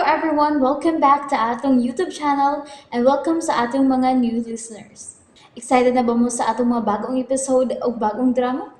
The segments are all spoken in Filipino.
everyone, welcome back to atong YouTube channel and welcome sa atong mga new listeners. Excited na ba mo sa atong mga bagong episode o bagong drama?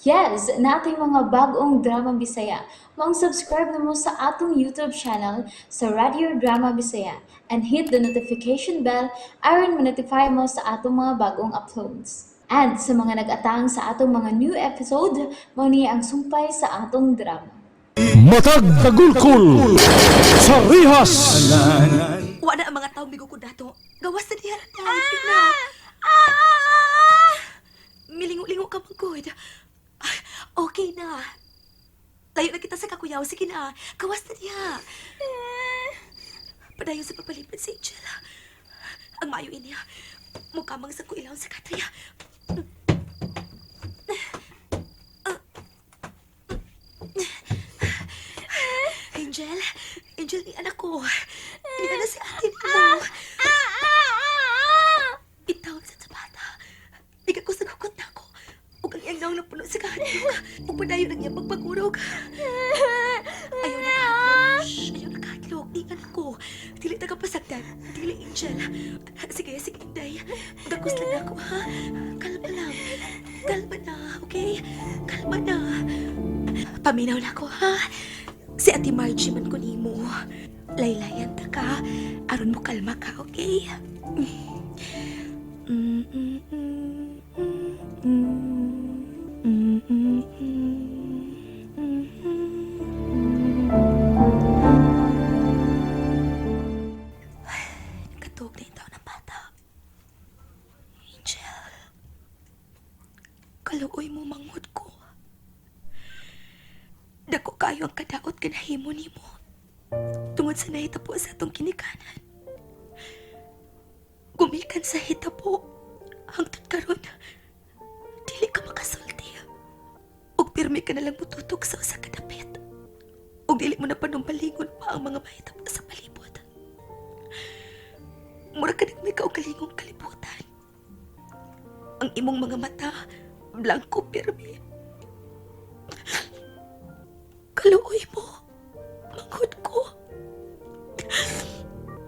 Yes, na ating mga bagong drama Bisaya. Subscribe na mo sa atong YouTube channel sa Radio Drama Bisaya and hit the notification bell aron ma-notify mo sa atong mga bagong uploads. And sa mga nag-atang sa atong mga new episode, mo niya ang sumpay sa atong drama. Matag kagulkul sa rihas. Wala ang mga taong bigo ko dato. Gawas na diya na. Milingo-lingo ka magkod. Okay na. Layo na kita sa kakuyaw. Sige na. Gawas na diya. Padayon sa papalipad si Angel. Ang mayo niya. Mukha mang sa kuilaw sa katrya. Angel, ni anak ko. Hindi na si ate mo. Bitaw sa bata. Bigay ko sa kukot na ako. Huwag ang iyang naong napuno sa kahanog. Huwag padayo na niya magpagurog. Ayaw na kahatlog. Ayaw na kahatlog. Di anak ko. Dili na kapasagdan. Dili, Angel. Sige, Day. Gagos lang ako, ha? Kalma lang. Kalma na, okay? Kalma na. Paminaw na ako, ha? Si Ate Margie man ko nimo. Laylayan ta ka. Aron mo kalma ka, okay? Katog na yung tao ng bata. Angel. Kaluoy mo manghod ko. Dako kayo ang kadaot kanahimo nimo. Tungod sa nahitabo sa atong kinikanan. Gumikan sa hitabo. Hangtod karon, dili ka makasulti. Og pirmi ka nalang mututok sa usa ka dapit. Og dili mo na panumbalingon pa ang mga mahitabo sa palibot. Mura ka nagmay ka og kalingong kalibutan. Ang imong mga mata, blanco pirmi. Kaluoy mo, manghod ko.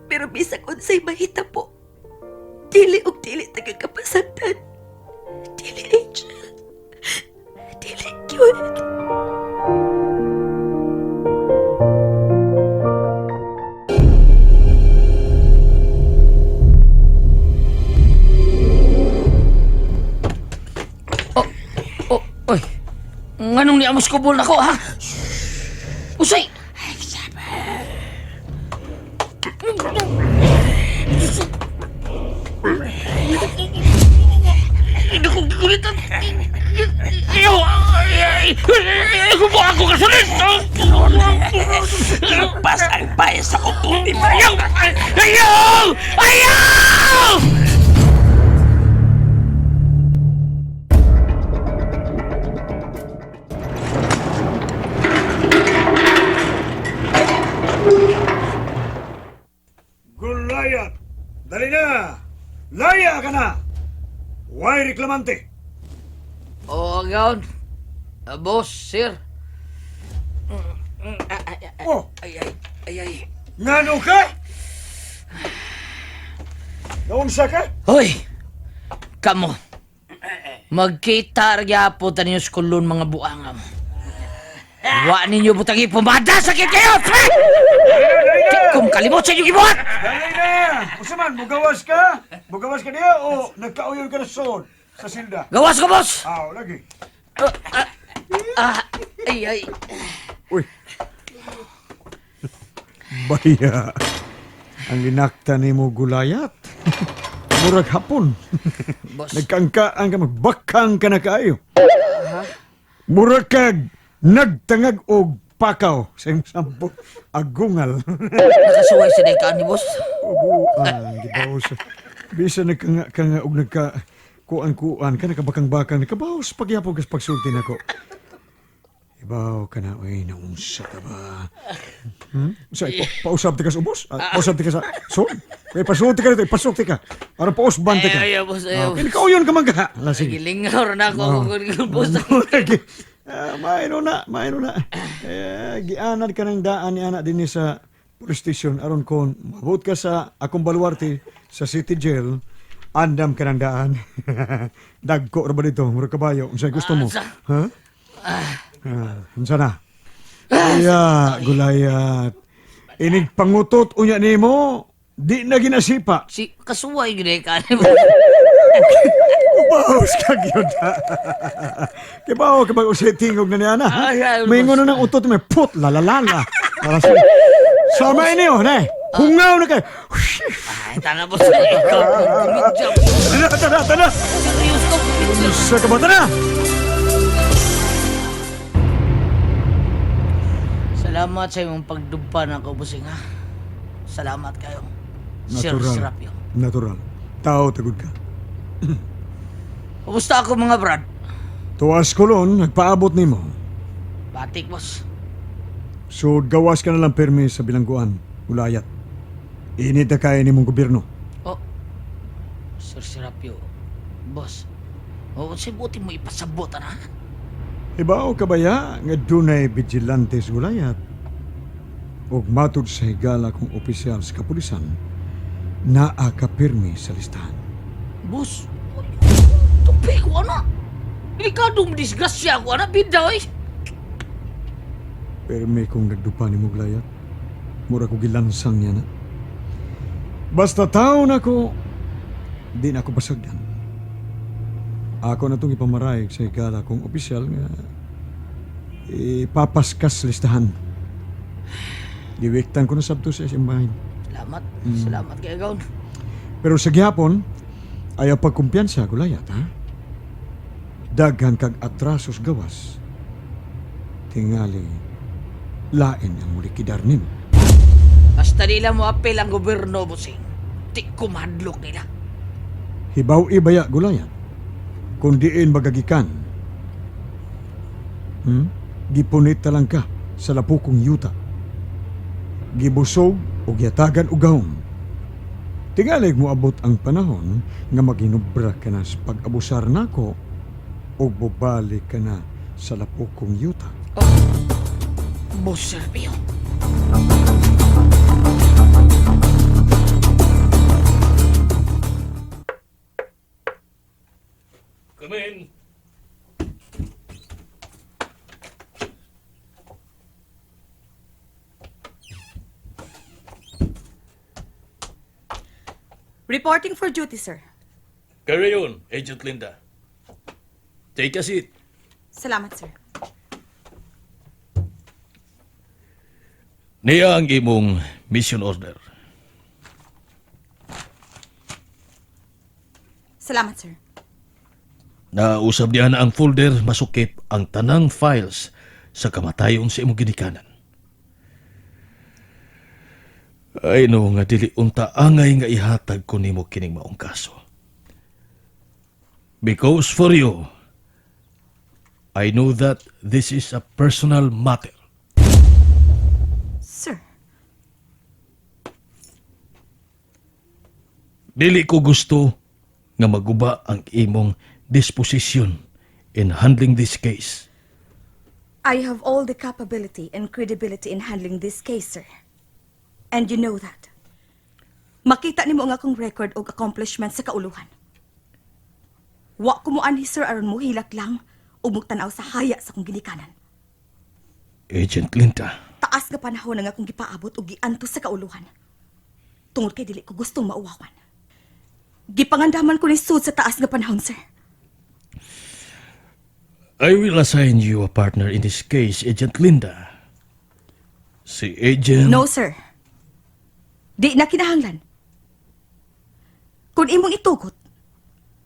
Pero bisag unsay mahita po, dili og dili tagang kapasagdan. Dili, Angel. Dili, cute. Oy, nganong niamos kubol na ko, ha? Usay! Hindi ko gigulitan. Ako kasunod! Ilabas ang bayan sa kukutin mo! Ayaw! Ayaw! Ayaw! Gulayat! Dali na! Laya ka na! Huwag reklamante! Oo, gawon. Boss, sir. Oh! Ay. Ngano ka? Naunsa ka? Hoy! Kamo. Magkita po tayo sa kulon mga buanga mo. Wa ninyo butangi pumada! Sakit kayo! Dali na! Kung kalimot sa inyo gibuhat! Dali na! Usaman, mugawas ka? Mugawas ka niya o nagkauyon ka na soon sa silda? Gawas ko, boss! Lagi. Ay. Uy. Baya. Ang inakta ni mo gulayat. Murag hapon. Boss. Nagkangkaan ka, magbakang ka na kayo. Murag kag nagtangag og pakaw sa iyong sampo. Agungal. Nakasuway sa dekaan ni boss. Ubuan, gibawas. Bisa nagkanga og nagka kuan-kuan ka, nakabakang-bakang, nakabawas pagyapog kas pagsulti nako. Ibaw ka na, uy, naunsa ka ba? Pausap ti ka sa ubos? Pausap ti ka sa son? Kaya pasulti ka dito, pasulti ka. Para pausban ti ka. Ayaw, boss, ayaw. Kinakauyon ka man ka. Sige. Gilingaw rin ako kung boss. Maino na. Gianad ka ng daan ni anak din sa police station aron kon mabot ka sa akong baluarte sa city jail, andam ka ng daan. Dagko ra ba dito, mura kabayo, unsay gusto mo? Ha? Unsa na? Kaya, gulayat. Inig pangutot unya nimo, di na ginasipa. Si kasuway gid ka. Bawas ka gyud. Kibaw ka bag usay tingog na niya na. Ha? May ngono nang utot may put lalalala. Para sa sama ini oh, ne. Hungaw na kay. Ay, tana boss. Ikaw, kumidjam. Tana. Serious ko, kumidjam. Sa kabata na. Salamat sa imong pagdumpa na ko, busing ha. Salamat kayo. Sir Serapio. Natural. Tao tagod ka. Kumusta ako mga brad? Tuwas kolon, nagpaabot nimo. Batik, boss. So, gawas ka na lang permi sa bilangguan, ulayat. Init na kaya ni mong gobyerno. Oh, Sir Serapio. Boss, si buti mo ipasabot, ha? Ibaw kabaya nga dunay vigilantes gulayat. Og matud sa higala kong opisyal sa kapulisan, naa ka pirmi sa listahan. Boss, tupi ko, ano? Delikadong disgrasya ko, ano? Bidaw, eh. Pirmi kong nagdupa ni mo gulayat. Mura ko gilansang niya na. Basta taon ako, di na ako basagdan. Ako na itong ipamarayag sa higala kong opisyal nga ipapaskas listahan. Giwiktan ko na sabto sa simbahan. Salamat. Salamat kayo, Gaon. Pero sa gihapon, ayaw pagkumpiyansa, gulayat, ha? Daghan kag atrasos gawas. Tingali, lain ang mulikidar nimo. Basta nila mo apel ang gobyerno, busing. Di kumadlok nila. Hibaw ibaya, gulayat. Kung diin magagikan. Gipunit talang ka sa lapukong yuta. Gibusog o giyatagan og gahom. Tingalig mo abot ang panahon nga maginubra ka na sa pag-abusar nako o bubalik ka na sa lapukong yuta. Boss Serapio. Come in. Reporting for duty, sir. Carry on, Agent Linda. Take a seat. Salamat, sir. Niya ang imong mission order. Salamat, sir. Nausab niya na ang folder masukip ang tanang files sa kamatayon sa imong ginikanan. Ay no nga dili unta angay nga ihatag ko nimo kining maong kaso. Because for you, I know that this is a personal matter. Sir, Dili ko gusto nga maguba ang imong disposition in handling this case. I have all the capability and credibility in handling this case, sir. And you know that. Makita nimo nga akong record o accomplishment sa kauluhan. Wa ko mo ani, sir, aron mo hilak lang o mugtanaw sa haya sa akong ginikanan. Agent Linda, Taas nga panahon nga akong gipaabot o gianto sa kauluhan. Tungod kay dili ko gustong mauwawan. Gipangandaman ko ni sud sa taas nga panahon, sir. I will assign you a partner in this case, Agent Linda. Si Agent... No, sir. Di na kinahanglan. Kung imong itugot,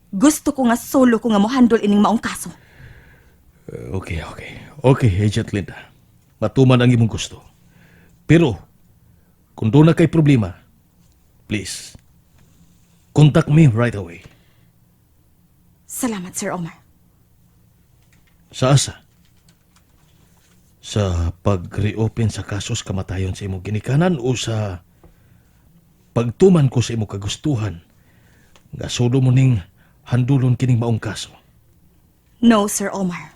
gusto ko nga solo ko nga mohandle ining maong kaso. Okay. Okay, Agent Linda. Matuman ang imong gusto. Pero, kung doon na kay problema, please, contact me right away. Salamat, Sir Omar. Sa asa? Sa pag-reopen sa kasos kamatayon sa imong ginikanan o sa pagtuman ko sa imong kagustuhan nga solo mo ning handulon kining maong kaso? No, Sir Omar.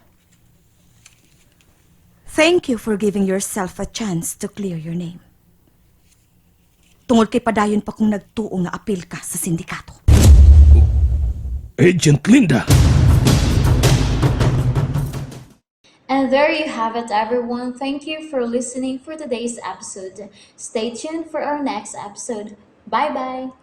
Thank you for giving yourself a chance to clear your name. Tungod kay padayon pa kung nagtuo nga apil ka sa sindikato. Agent Linda! And there you have it, everyone. Thank you for listening for today's episode. Stay tuned for our next episode. Bye bye.